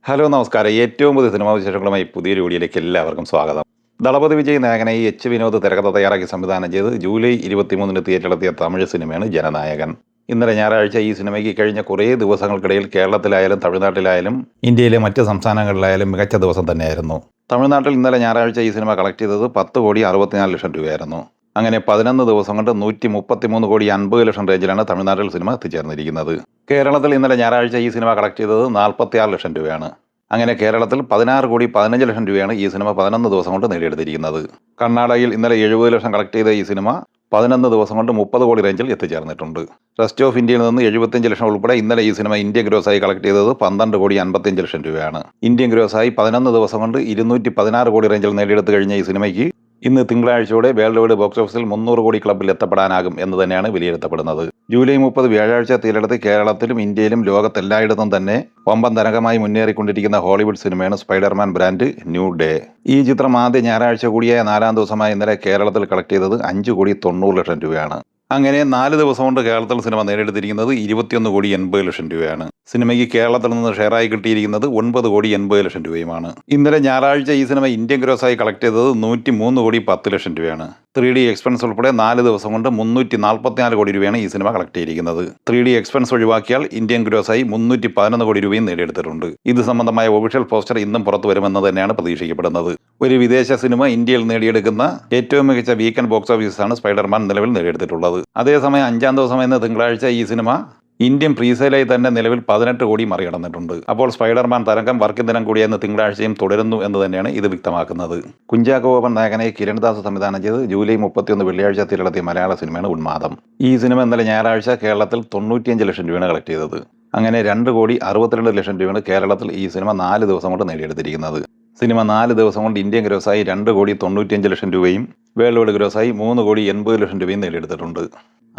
Hello നമസ്കാരം. ഏറ്റവും പുതിയ സിനിമാ വിശേഷങ്ങളുമായി പുതിയൊരു വീഡിയോയിലേക്ക് എല്ലാവർക്കും സ്വാഗതം. ദളപതി വിജയ് നായകനായി എച്ച് വിനോദ് തിരക്കഥ തയ്യാറാക്കി സംവിധാനം ചെയ്ത് ജൂലൈ 23 തിയേറ്ററിലെത്തിയ തമിഴ് സിനിമയാണ് ജനനായകൻ. ഇന്നലെ ഞായറാഴ്ച ഈ സിനിമയ്ക്ക് കഴിഞ്ഞ കുറേ ദിവസങ്ങൾക്കിടയിൽ കേരളത്തിലായാലും തമിഴ്നാട്ടിലായാലും ഇന്ത്യയിലെ മറ്റ് സംസ്ഥാനങ്ങളിലായാലും മികച്ച ദിവസം തന്നെയായിരുന്നു. തമിഴ്നാട്ടിൽ ഇന്നലെ ഞായറാഴ്ച ഈ സിനിമ കളക്ട് ചെയ്തത് 10,64 ലക്ഷം രൂപയായിരുന്നു. അങ്ങനെ 11 ദിവസം കൊണ്ട് 133,50 ലക്ഷം റേഞ്ചിലാണ് തമിഴ്നാട്ടിൽ സിനിമ എത്തിച്ചേർന്നിരിക്കുന്നത്. കേരളത്തിൽ ഇന്നലെ ഞായറാഴ്ച ഈ സിനിമ കളക്ട് ചെയ്തത് 46 ലക്ഷം രൂപയാണ്. അങ്ങനെ കേരളത്തിൽ 16,15 ലക്ഷം രൂപയാണ് ഈ സിനിമ 11 ദിവസം കൊണ്ട് നേടിയെടുത്തിരിക്കുന്നത്. കർണാടകയിൽ ഇന്നലെ 70 ലക്ഷം കളക്ട് ചെയ്ത ഈ സിനിമ 11 ദിവസം കൊണ്ട് 30 കോടി റേഞ്ചിൽ എത്തിച്ചേർന്നിട്ടുണ്ട്. റെസ്റ്റ് ഓഫ് ഇന്ത്യയിൽ നിന്ന് 75 ലക്ഷം ഉൾപ്പെടെ ഇന്നലെ ഈ സിനിമ ഇന്ത്യൻ ഗ്രോസായി കളക്ട് ചെയ്തത് 12,55 ലക്ഷം രൂപയാണ്. ഇന്ത്യൻ ഗ്രോസായി 11 ദിവസം കൊണ്ട് 216 കോടി റേഞ്ചിൽ നേടിയെടുത്ത് കഴിഞ്ഞ ഈ സിനിമയ്ക്ക് ഇന്ന് തിങ്കളാഴ്ചയോടെ വേൾഡ് വൈഡ് ബോക്സ് ഓഫീസിൽ 300 കോടി ക്ലബ്ബിൽ എത്തപ്പെടാനാകും എന്ന് തന്നെയാണ് വിലയിരുത്തപ്പെടുന്നത്. ജൂലൈ 30 വ്യാഴാഴ്ച തീരെടുത്ത് കേരളത്തിലും ഇന്ത്യയിലും ലോകത്തെല്ലായിടത്തും തന്നെ വമ്പൻ തരംഗമായി മുന്നേറിക്കൊണ്ടിരിക്കുന്ന ഹോളിവുഡ് സിനിമയാണ് സ്പൈഡർമാൻ ബ്രാൻഡ് ന്യൂ ഡേ. ഈ ചിത്രം ആദ്യ ഞായറാഴ്ച കൂടിയായ 4-ാം ദിവസമായ ഇന്നലെ കേരളത്തിൽ കളക്ട് ചെയ്തത് 5,90 ലക്ഷം രൂപയാണ്. അങ്ങനെ 4 ദിവസം കൊണ്ട് കേരളത്തിൽ സിനിമ നേടിയെടുത്തിരിക്കുന്നത് 21,80 ലക്ഷം രൂപയാണ്. സിനിമയ്ക്ക് കേരളത്തിൽ നിന്ന് ഷെയറായി കിട്ടിയിരിക്കുന്നത് 9,80 ലക്ഷം രൂപയുമാണ്. ഇന്നലെ ഞായറാഴ്ച ഈ സിനിമ ഇന്ത്യൻ ഗ്രോസായി കളക്ട് ചെയ്തത് 103,10 ലക്ഷം രൂപയാണ്. 3D എക്സ്പെൻസ് ഉൾപ്പെടെ 4 ദിവസം കൊണ്ട് 344 കോടി രൂപയാണ് ഈ സിനിമ കളക്ട് ചെയ്തിരിക്കുന്നത്. 3D എക്സ്പെൻസ് ഒഴിവാക്കിയാൽ ഇന്ത്യൻ ഗ്രോസായി 311 കോടി രൂപയും നേടിയെടുത്തിട്ടുണ്ട്. ഇത് സംബന്ധമായ ഒഫീഷ്യൽ പോസ്റ്റർ ഇന്നും പുറത്തു വരുമെന്ന് തന്നെയാണ് പ്രതീക്ഷിക്കപ്പെടുന്നത്. ഒരു വിദേശ സിനിമ ഇന്ത്യയിൽ നേടിയെടുക്കുന്ന ഏറ്റവും മികച്ച വീക്കെൻഡ് ബോക്സ് ഓഫീസാണ് സ്പൈഡർമാൻ നിലവിൽ നേടിയെടുത്തിട്ടുള്ളത്. അതേസമയം 5-ാം ദിവസമെന്ന തിങ്കളാഴ്ച ഈ സിനിമ ഇന്ത്യൻ പ്രീസെയിലായി തന്നെ നിലവിൽ 18 കോടി മറികടന്നിട്ടുണ്ട്. അപ്പോൾ സ്പൈഡർമാൻ തരംഗം വർക്കിംഗ് ദിനം കൂടിയെന്ന് തിങ്കളാഴ്ചയും തുടരുന്നു എന്ന് തന്നെയാണ് ഇത് വ്യക്തമാക്കുന്നത്. കുഞ്ചാക്കോ ബോബൻ നായകനെ കിരൺദാസ് സംവിധാനം ചെയ്ത് ജൂലൈ 31 വെള്ളിയാഴ്ച തിരളെത്തിയ മലയാള സിനിമയാണ് ഉന്മാദം. ഈ സിനിമ ഇന്നലെ ഞായറാഴ്ച കേരളത്തിൽ 95 ലക്ഷം രൂപയാണ് കളക്ട് ചെയ്തത്. അങ്ങനെ 2,62 ലക്ഷം രൂപയാണ് കേരളത്തിൽ ഈ സിനിമ 4 ദിവസം കൊണ്ട് നേടിയെടുത്തിരിക്കുന്നത്. സിനിമ 4 ദിവസം കൊണ്ട് ഇന്ത്യൻ ഗ്രോസായി 2,95 ലക്ഷം രൂപയും വേൾഡ് വൈഡ് ഗ്രോസായി 3,80 ലക്ഷം രൂപയും നേടിയെടുത്തിട്ടുണ്ട്.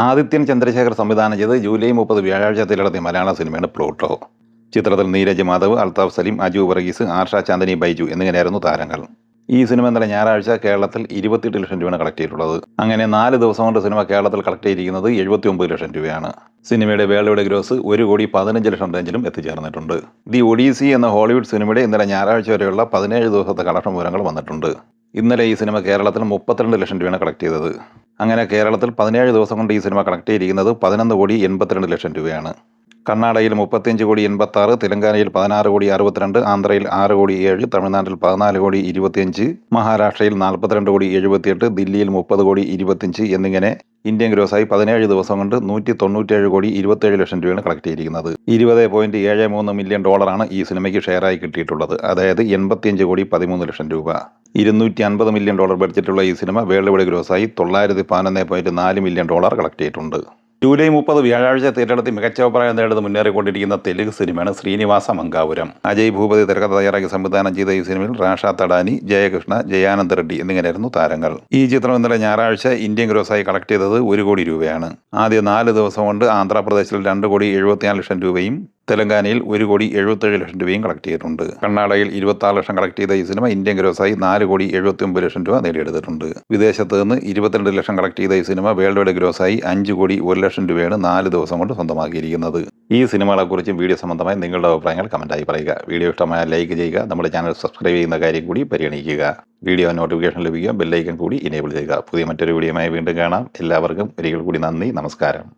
ആദിത്യൻ ചന്ദ്രശേഖർ സംവിധാനം ചെയ്ത് ജൂലൈ 30 വ്യാഴാഴ്ച തിരളെത്തിയ മലയാള സിനിമയാണ് പ്ലൂട്ടോ. ചിത്രത്തിൽ നീരജ് മാധവ്, അൽതാഫ് സലീം, അജു വർഗീസ്, ആർഷ ചാന്ദിനി, ബൈജു എന്നിങ്ങനെയായിരുന്നു താരങ്ങൾ. ഈ സിനിമ ഇന്നലെ ഞായറാഴ്ച കേരളത്തിൽ 28 ലക്ഷം രൂപയാണ് കളക്ട് ചെയ്തിട്ടുള്ളത്. അങ്ങനെ 4 ദിവസം കൊണ്ട് സിനിമ കേരളത്തിൽ കളക്ട് ചെയ്തിരിക്കുന്നത് 79 ലക്ഷം രൂപയാണ്. സിനിമയുടെ വേൾഡ് വൈഡ് ഗ്രോസ് 1,15 ലക്ഷം റേഞ്ചിലും എത്തിച്ചേർന്നിട്ടുണ്ട്. ദി ഒഡീസി എന്ന ഹോളിവുഡ് സിനിമയുടെ ഇന്നലെ ഞായറാഴ്ച വരെയുള്ള 17 ദിവസത്തെ കളക്ഷൻ വിവരങ്ങൾ വന്നിട്ടുണ്ട്. ഇന്നലെ ഈ സിനിമ കേരളത്തിൽ 32 ലക്ഷം രൂപയാണ് കളക്ട് ചെയ്തത്. അങ്ങനെ കേരളത്തിൽ 17 ദിവസം കൊണ്ട് ഈ സിനിമ കളക്ട് ചെയ്തിരിക്കുന്നത് 11,82 ലക്ഷം രൂപയാണ്. കർണാടകയിൽ 35,86, തെലങ്കാനയിൽ 16,62, ആന്ധ്രയിൽ 6,7, തമിഴ്നാട്ടിൽ 14,25, മഹാരാഷ്ട്രയിൽ 42,78, ദില്ലിയിൽ 30,25 എന്നിങ്ങനെ ഇന്ത്യൻ ഗ്രോസായി 17 ദിവസം കൊണ്ട് 197,27 ലക്ഷം രൂപയാണ് കളക്ട് ചെയ്തിരിക്കുന്നത്. 20.73 മില്യൺ ഡോളറാണ് ഈ സിനിമയ്ക്ക് ഷെയറായി കിട്ടിയിട്ടുള്ളത്. അതായത് 85,13 ലക്ഷം രൂപ. 250 മില്യൺ ഡോളർ ബഡ്ജറ്റുള്ള ഈ സിനിമ വേൾഡ് വൈഡ് ഗ്രോസായി 911.4 മില്യൺ ഡോളർ കളക്ട് ചെയ്തിട്ടുണ്ട്. ജൂലൈ 30 വ്യാഴാഴ്ച തിയേറ്ററിലെത്തി മികച്ച അഭിപ്രായം നേടുന്നത് മുന്നേറിക്കൊണ്ടിരിക്കുന്ന തെലുങ്ക് സിനിമയാണ് ശ്രീനിവാസ മംഗാപുരം. അജയ് ഭൂപതി തിരക്കഥ തയ്യാറാക്കി സംവിധാനം ചെയ്ത ഈ സിനിമയിൽ റാഷ തഡാനി, ജയകൃഷ്ണ, ജയാനന്ദ് റെഡ്ഡി എന്നിങ്ങനെയായിരുന്നു താരങ്ങൾ. ഈ ചിത്രം ഇന്നലെ ഞായറാഴ്ച ഇന്ത്യൻ ഗ്രോസായി കളക്ട് ചെയ്തത് 1 കോടി രൂപയാണ്. ആദ്യ 4 ദിവസം കൊണ്ട് ആന്ധ്രാപ്രദേശിൽ 2,74 ലക്ഷം രൂപയും തെലങ്കാനയിൽ 1,77 ലക്ഷം രൂപയും കളക്ട് ചെയ്തിട്ടുണ്ട്. കർണാടകയിൽ 26 ലക്ഷം കളക്ട് ചെയ്ത ഈ സിനിമ ഇന്ത്യൻ ഗ്രോസായി 4,79 ലക്ഷം രൂപ നേടിയെടുത്തിട്ടുണ്ട്. വിദേശത്ത് നിന്ന് 22 ലക്ഷം കളക്ട് ചെയ്ത ഈ സിനിമ വേൾഡ് വൈഡ് ഗ്രോസായി 5,01 ലക്ഷം രൂപയാണ് 4 ദിവസം കൊണ്ട് സ്വന്തമാക്കിയിരിക്കുന്നത്. ഈ സിനിമകളെക്കുറിച്ചും വീഡിയോ സംബന്ധമായി നിങ്ങളുടെ അഭിപ്രായങ്ങൾ കമൻറ്റായി പറയുക. വീഡിയോ ഇഷ്ടമായ ലൈക്ക് ചെയ്യുക. നമ്മുടെ ചാനൽ സബ്സ്ക്രൈബ് ചെയ്യുന്ന കാര്യം കൂടി പരിഗണിക്കുക. വീഡിയോ നോട്ടിഫിക്കേഷൻ ലഭിക്കുക ബെല്ലൈക്കൺ കൂടി ഇനേബിൾ ചെയ്യുക. പുതിയ മറ്റൊരു വീഡിയോയുമായി വീണ്ടും കാണാം. എല്ലാവർക്കും ഒരിക്കൽ കൂടി നന്ദി, നമസ്കാരം.